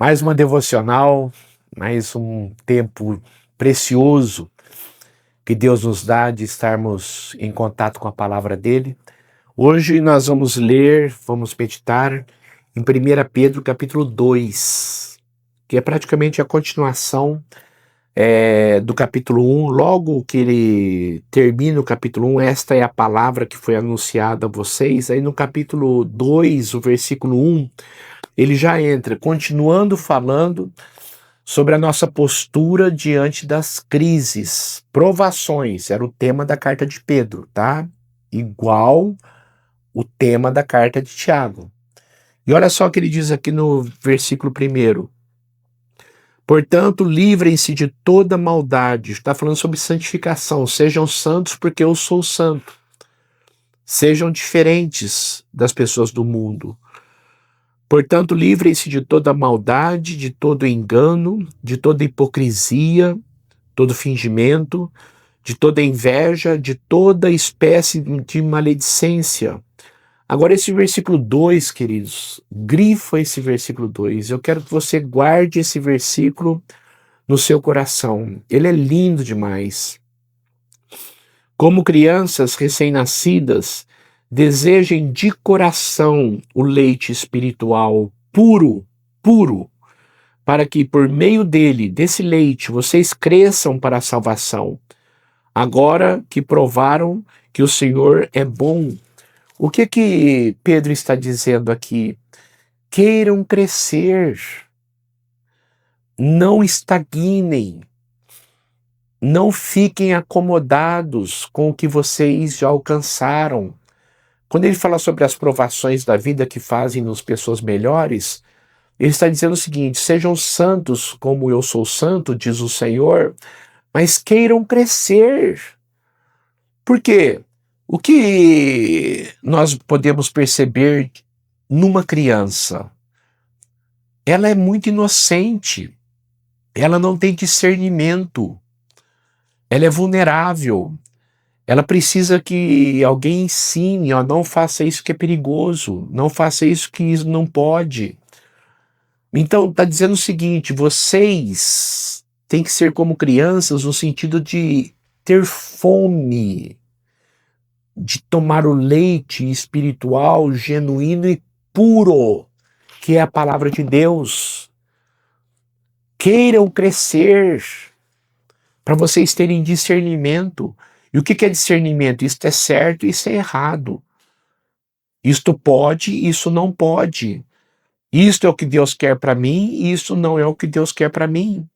Mais uma devocional, mais um tempo precioso que Deus nos dá de estarmos em contato com a palavra dele. Hoje nós vamos ler, vamos meditar em 1 Pedro capítulo 2, que é praticamente a continuação do capítulo 1. Logo que ele termina o capítulo 1, esta é a palavra que foi anunciada a vocês. Aí no capítulo 2, o versículo 1, ele já entra, continuando falando sobre a nossa postura diante das crises, provações, era o tema da carta de Pedro, tá? Igual o tema da carta de Tiago. E olha só o que ele diz aqui no versículo 1. Portanto, livrem-se de toda maldade. Está falando sobre santificação. Sejam santos porque eu sou santo. Sejam diferentes das pessoas do mundo. Portanto, livrem-se de toda maldade, de todo engano, de toda hipocrisia, todo fingimento, de toda inveja, de toda espécie de maledicência. Agora, esse versículo 2, queridos, grifa esse versículo 2. Eu quero que você guarde esse versículo no seu coração. Ele é lindo demais. Como crianças recém-nascidas, desejem de coração o leite espiritual puro, para que por meio dele, desse leite, vocês cresçam para a salvação. Agora que provaram que o Senhor é bom. O que Pedro está dizendo aqui? Queiram crescer, não estagnem, não fiquem acomodados com o que vocês já alcançaram. Quando ele fala sobre as provações da vida que fazem-nos pessoas melhores, ele está dizendo o seguinte: sejam santos como eu sou santo, diz o Senhor, mas queiram crescer. Por quê? O que nós podemos perceber numa criança? Ela é muito inocente, ela não tem discernimento, ela é vulnerável, ela precisa que alguém ensine, ó, não faça isso que é perigoso, não faça isso que isso não pode. Então está dizendo o seguinte: vocês têm que ser como crianças no sentido de ter fome, de tomar o leite espiritual genuíno e puro, que é a palavra de Deus. Queiram crescer para vocês terem discernimento. E o que é discernimento? Isto é certo, isso é errado. Isto pode, isso não pode. Isto é o que Deus quer para mim, e isso não é o que Deus quer para mim.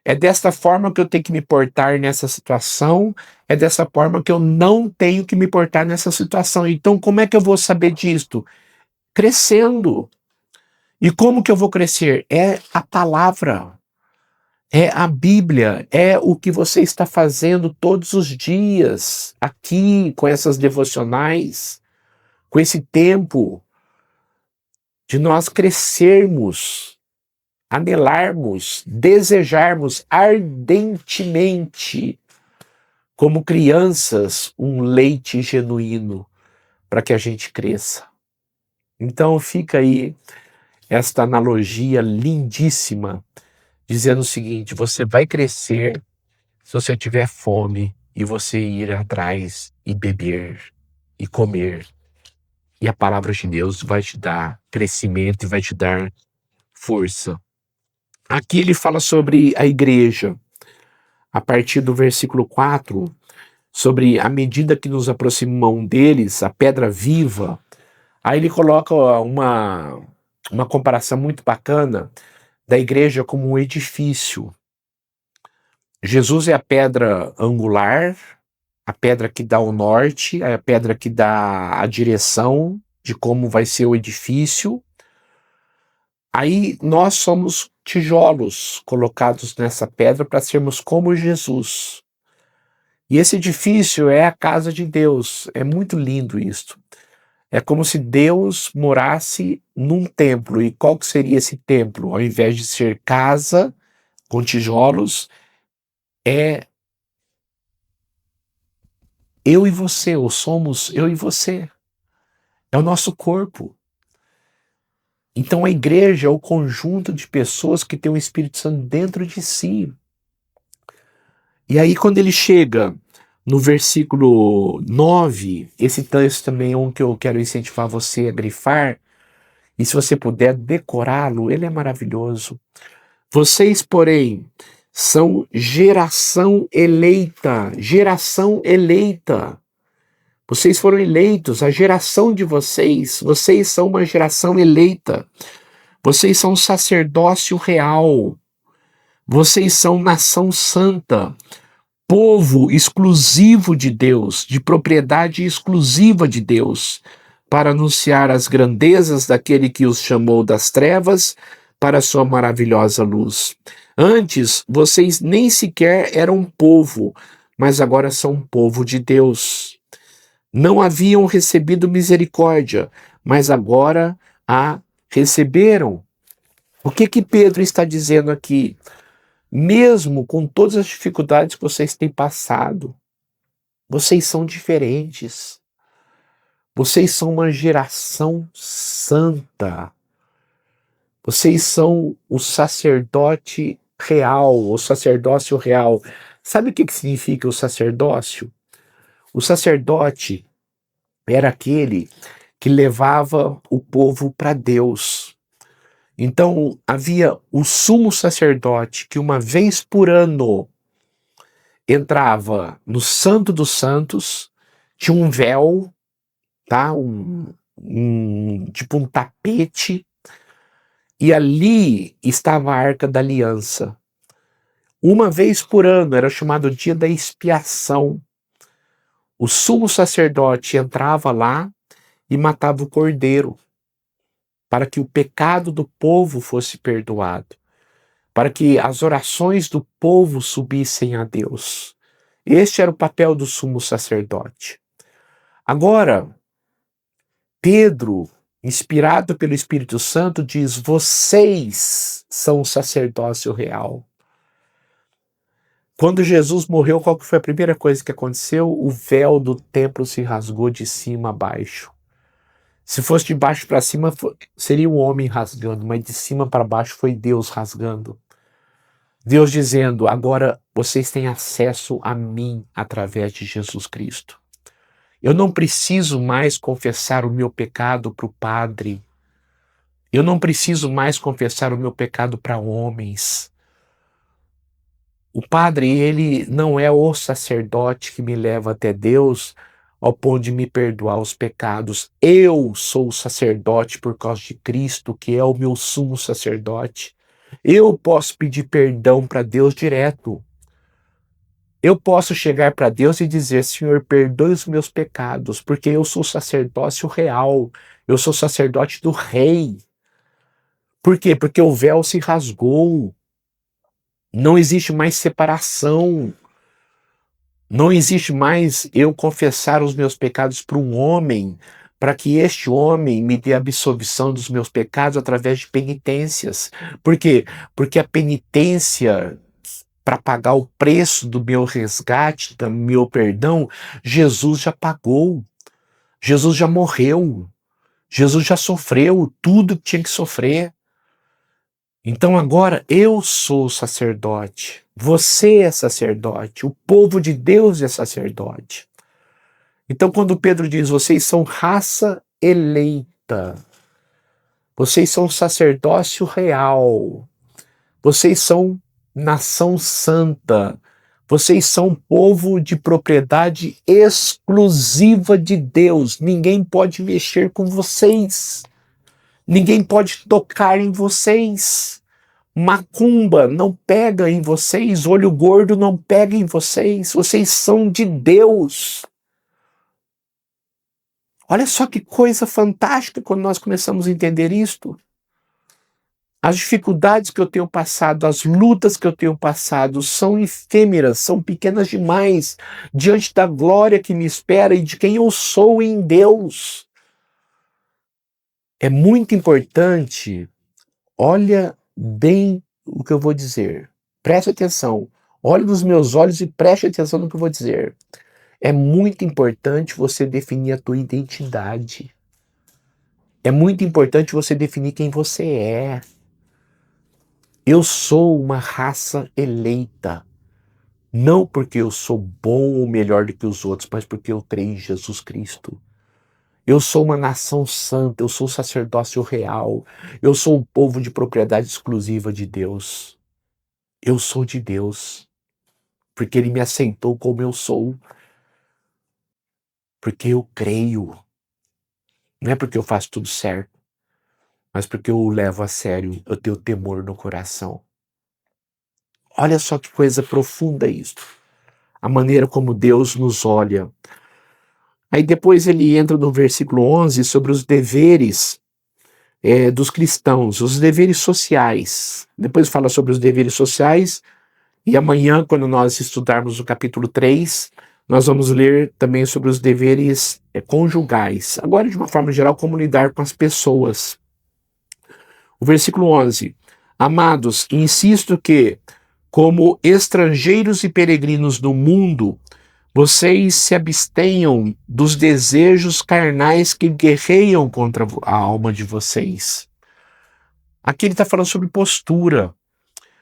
É desta forma que eu tenho que me portar nessa situação, é dessa forma que eu não tenho que me portar nessa situação. Então, como é que eu vou saber disto? Crescendo. E como que eu vou crescer? É a palavra, é a Bíblia, é o que você está fazendo todos os dias, aqui, com essas devocionais, com esse tempo de nós crescermos, anelarmos, desejarmos ardentemente, como crianças, um leite genuíno para que a gente cresça. Então fica aí esta analogia lindíssima, dizendo o seguinte: você vai crescer se você tiver fome e você ir atrás e beber e comer. E a palavra de Deus vai te dar crescimento e vai te dar força. Aqui ele fala sobre a igreja, a partir do versículo 4, sobre a medida que nos aproximam deles, a pedra viva. Aí ele coloca uma comparação muito bacana da igreja como um edifício. Jesus é a pedra angular, a pedra que dá o norte, é a pedra que dá a direção de como vai ser o edifício. Aí nós somos tijolos colocados nessa pedra para sermos como Jesus. E esse edifício é a casa de Deus. É muito lindo isso. É como se Deus morasse num templo. E qual que seria esse templo? Ao invés de ser casa com tijolos, é eu e você, ou somos eu e você. É o nosso corpo. Então a igreja é o conjunto de pessoas que tem o Espírito Santo dentro de si. E aí quando ele chega no versículo 9, esse texto também é um que eu quero incentivar você a grifar, e se você puder decorá-lo, ele é maravilhoso. Vocês, porém, são geração eleita, geração eleita. Vocês foram eleitos, a geração de vocês são uma geração eleita. Vocês são sacerdócio real. Vocês são nação santa, povo exclusivo de Deus, de propriedade exclusiva de Deus, para anunciar as grandezas daquele que os chamou das trevas para a sua maravilhosa luz. Antes, vocês nem sequer eram povo, mas agora são povo de Deus. Não haviam recebido misericórdia, mas agora a receberam. O que Pedro está dizendo aqui? Mesmo com todas as dificuldades que vocês têm passado, vocês são diferentes. Vocês são uma geração santa. Vocês são o sacerdote real, o sacerdócio real. Sabe o que significa o sacerdócio? O sacerdote era aquele que levava o povo para Deus. Então havia o sumo sacerdote que uma vez por ano entrava no Santo dos Santos, tinha um véu, tá? Tipo um tapete, e ali estava a Arca da Aliança. Uma vez por ano era chamado Dia da Expiação. O sumo sacerdote entrava lá e matava o cordeiro, para que o pecado do povo fosse perdoado, para que as orações do povo subissem a Deus. Este era o papel do sumo sacerdote. Agora, Pedro, inspirado pelo Espírito Santo, diz: vocês são o sacerdócio real. Quando Jesus morreu, qual que foi a primeira coisa que aconteceu? O véu do templo se rasgou de cima a baixo. Se fosse de baixo para cima, seria um homem rasgando, mas de cima para baixo foi Deus rasgando. Deus dizendo: agora vocês têm acesso a mim através de Jesus Cristo. Eu não preciso mais confessar o meu pecado para o Padre. Eu não preciso mais confessar o meu pecado para homens. O Padre, ele não é o sacerdote que me leva até Deus ao ponto de me perdoar os pecados. Eu sou o sacerdote por causa de Cristo, que é o meu sumo sacerdote. Eu posso pedir perdão para Deus direto. Eu posso chegar para Deus e dizer: Senhor, perdoe os meus pecados, porque eu sou sacerdócio real. Eu sou sacerdote do Rei. Por quê? Porque o véu se rasgou. Não existe mais separação. Não existe mais eu confessar os meus pecados para um homem, para que este homem me dê a absolvição dos meus pecados através de penitências. Por quê? Porque a penitência, para pagar o preço do meu resgate, do meu perdão, Jesus já pagou. Jesus já morreu. Jesus já sofreu tudo que tinha que sofrer. Então agora eu sou sacerdote, você é sacerdote, o povo de Deus é sacerdote. Então quando Pedro diz: vocês são raça eleita, vocês são sacerdócio real, vocês são nação santa, vocês são povo de propriedade exclusiva de Deus, ninguém pode mexer com vocês. Ninguém pode tocar em vocês. Macumba não pega em vocês. Olho gordo não pega em vocês. Vocês são de Deus. Olha só que coisa fantástica quando nós começamos a entender isto. As dificuldades que eu tenho passado, as lutas que eu tenho passado são efêmeras, são pequenas demais diante da glória que me espera e de quem eu sou em Deus. É muito importante, olha bem o que eu vou dizer. Preste atenção. Olhe nos meus olhos e preste atenção no que eu vou dizer. É muito importante você definir a tua identidade. É muito importante você definir quem você é. Eu sou uma raça eleita. Não porque eu sou bom ou melhor do que os outros, mas porque eu creio em Jesus Cristo. Eu sou uma nação santa, eu sou sacerdócio real, eu sou um povo de propriedade exclusiva de Deus. Eu sou de Deus, porque Ele me aceitou como eu sou, porque eu creio. Não é porque eu faço tudo certo, mas porque eu o levo a sério, eu tenho temor no coração. Olha só que coisa profunda isso. A maneira como Deus nos olha. Aí depois ele entra no versículo 11 sobre os deveres dos cristãos, os deveres sociais. Depois fala sobre os deveres sociais, e amanhã, quando nós estudarmos o capítulo 3, nós vamos ler também sobre os deveres conjugais. Agora, de uma forma geral, como lidar com as pessoas. O versículo 11. Amados, insisto que, como estrangeiros e peregrinos no mundo, vocês se abstenham dos desejos carnais que guerreiam contra a alma de vocês. Aqui ele está falando sobre postura.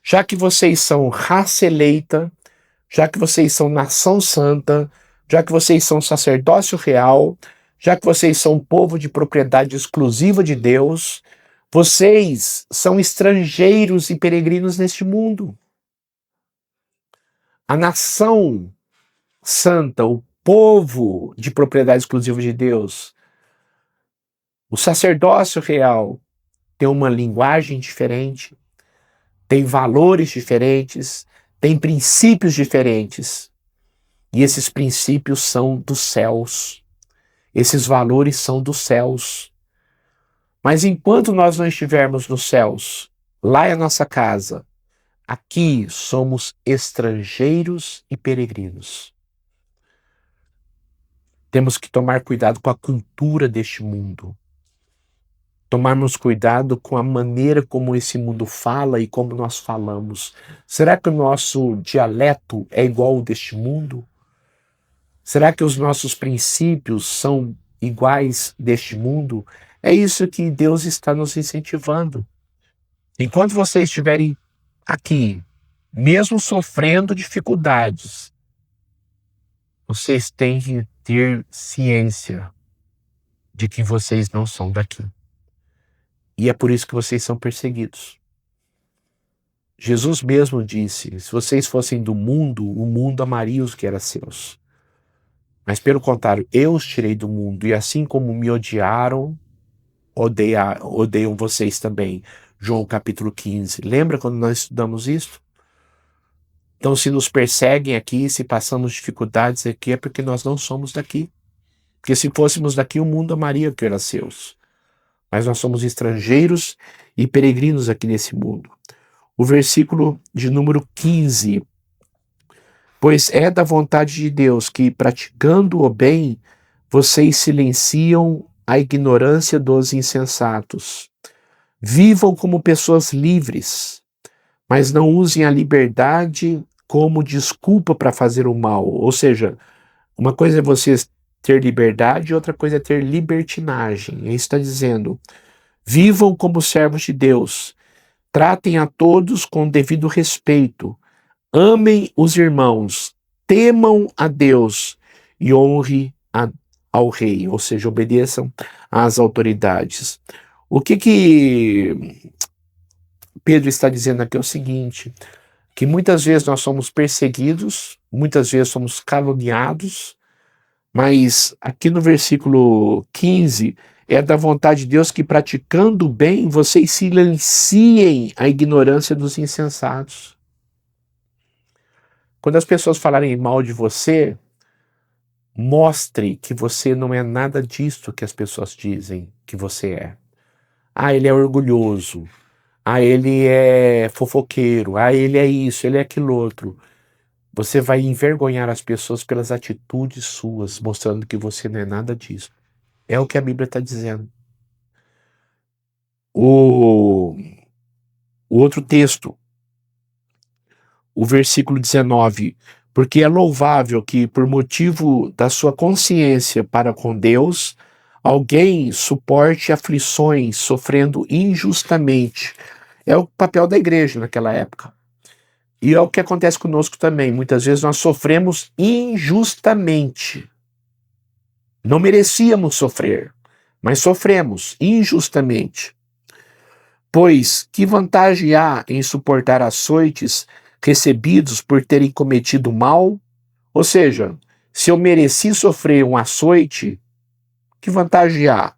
Já que vocês são raça eleita, já que vocês são nação santa, já que vocês são sacerdócio real, já que vocês são povo de propriedade exclusiva de Deus, vocês são estrangeiros e peregrinos neste mundo. A nação santa, o povo de propriedade exclusiva de Deus, o sacerdócio real tem uma linguagem diferente, tem valores diferentes, tem princípios diferentes. E esses princípios são dos céus. Esses valores são dos céus. Mas enquanto nós não estivermos nos céus, lá é a nossa casa, aqui somos estrangeiros e peregrinos. Temos que tomar cuidado com a cultura deste mundo. Tomarmos cuidado com a maneira como esse mundo fala e como nós falamos. Será que o nosso dialeto é igual ao deste mundo? Será que os nossos princípios são iguais deste mundo? É isso que Deus está nos incentivando. Enquanto vocês estiverem aqui, mesmo sofrendo dificuldades, vocês têm que ter ciência de que vocês não são daqui. E é por isso que vocês são perseguidos. Jesus mesmo disse: se vocês fossem do mundo, o mundo amaria os que eram seus. Mas pelo contrário, eu os tirei do mundo, e assim como me odiaram, odeiam vocês também. João capítulo 15. Lembra quando nós estudamos isso? Então, se nos perseguem aqui, se passamos dificuldades aqui, é porque nós não somos daqui. Porque se fôssemos daqui, o mundo amaria o que era seus. Mas nós somos estrangeiros e peregrinos aqui nesse mundo. O versículo de número 15. Pois é da vontade de Deus que, praticando o bem, vocês silenciam a ignorância dos insensatos. Vivam como pessoas livres, mas não usem a liberdade como desculpa para fazer o mal. Ou seja, uma coisa é você ter liberdade, outra coisa é ter libertinagem. Ele está dizendo: vivam como servos de Deus, tratem a todos com devido respeito, amem os irmãos, temam a Deus e honrem ao rei, ou seja, obedeçam às autoridades. O que Pedro está dizendo aqui é o seguinte, que muitas vezes nós somos perseguidos, muitas vezes somos caluniados, mas aqui no versículo 15, é da vontade de Deus que, praticando o bem, vocês silenciem a ignorância dos insensatos. Quando as pessoas falarem mal de você, mostre que você não é nada disso que as pessoas dizem que você é. Ah, ele é orgulhoso. Ah, ele é fofoqueiro. Ah, ele é isso, ele é aquilo outro. Você vai envergonhar as pessoas pelas atitudes suas, mostrando que você não é nada disso. É o que a Bíblia está dizendo. O outro texto, o versículo 19. Porque é louvável que, por motivo da sua consciência para com Deus, Alguém suporte aflições sofrendo injustamente. É o papel da igreja naquela época. E é o que acontece conosco também. Muitas vezes nós sofremos injustamente. Não merecíamos sofrer, mas sofremos injustamente. Pois que vantagem há em suportar açoites recebidos por terem cometido mal? Ou seja, se eu mereci sofrer um açoite, que vantagem há?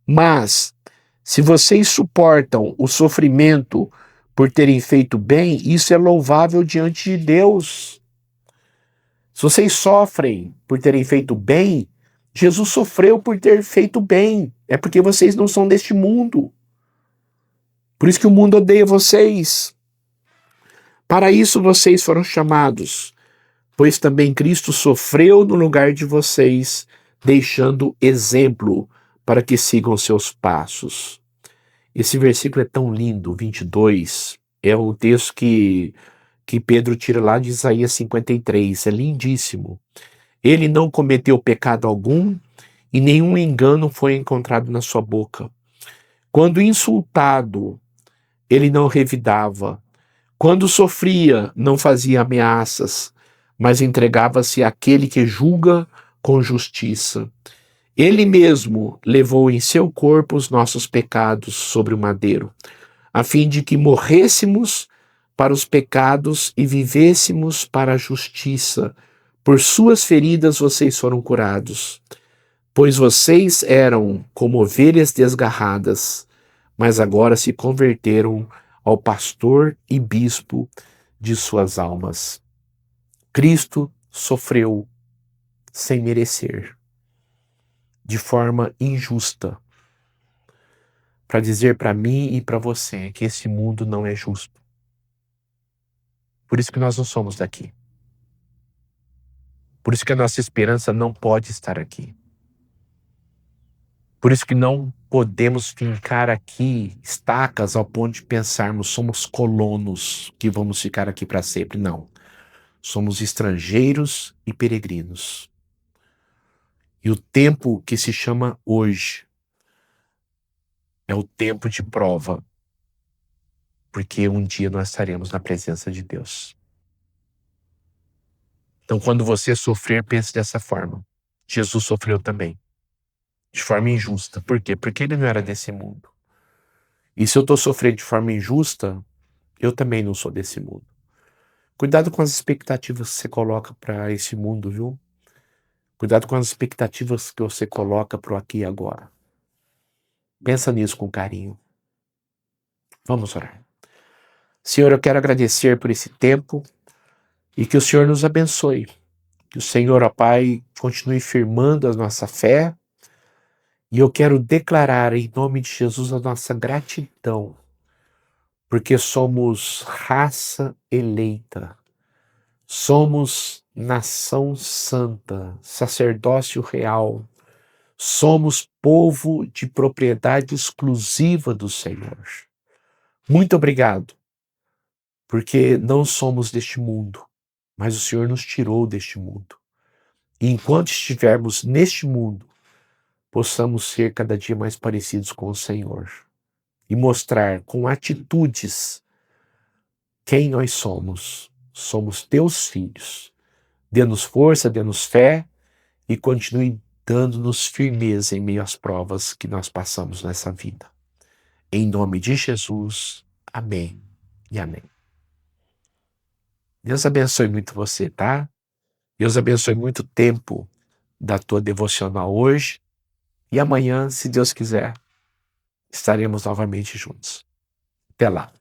Mas, se vocês suportam o sofrimento por terem feito bem, isso é louvável diante de Deus. Se vocês sofrem por terem feito bem, Jesus sofreu por ter feito bem. É porque vocês não são deste mundo. Por isso que o mundo odeia vocês. Para isso vocês foram chamados, pois também Cristo sofreu no lugar de vocês, deixando exemplo para que sigam seus passos. Esse versículo é tão lindo, 22, é o texto que Pedro tira lá de Isaías 53, é lindíssimo. Ele não cometeu pecado algum e nenhum engano foi encontrado na sua boca. Quando insultado, ele não revidava. Quando sofria, não fazia ameaças, mas entregava-se àquele que julga com justiça. Ele mesmo levou em seu corpo os nossos pecados sobre o madeiro, a fim de que morrêssemos para os pecados e vivêssemos para a justiça. Por suas feridas vocês foram curados, pois vocês eram como ovelhas desgarradas, mas agora se converteram ao pastor e bispo de suas almas. Cristo sofreu sem merecer, de forma injusta, para dizer para mim e para você que esse mundo não é justo. Por isso que nós não somos daqui. Por isso que a nossa esperança não pode estar aqui. Por isso que não podemos fincar aqui estacas ao ponto de pensarmos somos colonos que vamos ficar aqui para sempre. Não. Somos estrangeiros e peregrinos. E o tempo que se chama hoje é o tempo de prova, porque um dia nós estaremos na presença de Deus. Então, quando você sofrer, pense dessa forma. Jesus sofreu também, de forma injusta. Por quê? Porque ele não era desse mundo. E se eu estou sofrendo de forma injusta, eu também não sou desse mundo. Cuidado com as expectativas que você coloca para esse mundo, viu? Cuidado com as expectativas que você coloca para o aqui e agora. Pensa nisso com carinho. Vamos orar. Senhor, eu quero agradecer por esse tempo e que o Senhor nos abençoe. Que o Senhor, ó Pai, continue firmando a nossa fé. E eu quero declarar em nome de Jesus a nossa gratidão, porque somos raça eleita, somos nação santa, sacerdócio real, somos povo de propriedade exclusiva do Senhor. Muito obrigado, porque não somos deste mundo, mas o Senhor nos tirou deste mundo. E enquanto estivermos neste mundo, possamos ser cada dia mais parecidos com o Senhor e mostrar com atitudes quem nós somos. Somos teus filhos. Dê-nos força, dê-nos fé e continue dando-nos firmeza em meio às provas que nós passamos nessa vida. Em nome de Jesus, amém e amém. Deus abençoe muito você, tá? Deus abençoe muito o tempo da tua devocional hoje. E amanhã, se Deus quiser, estaremos novamente juntos. Até lá.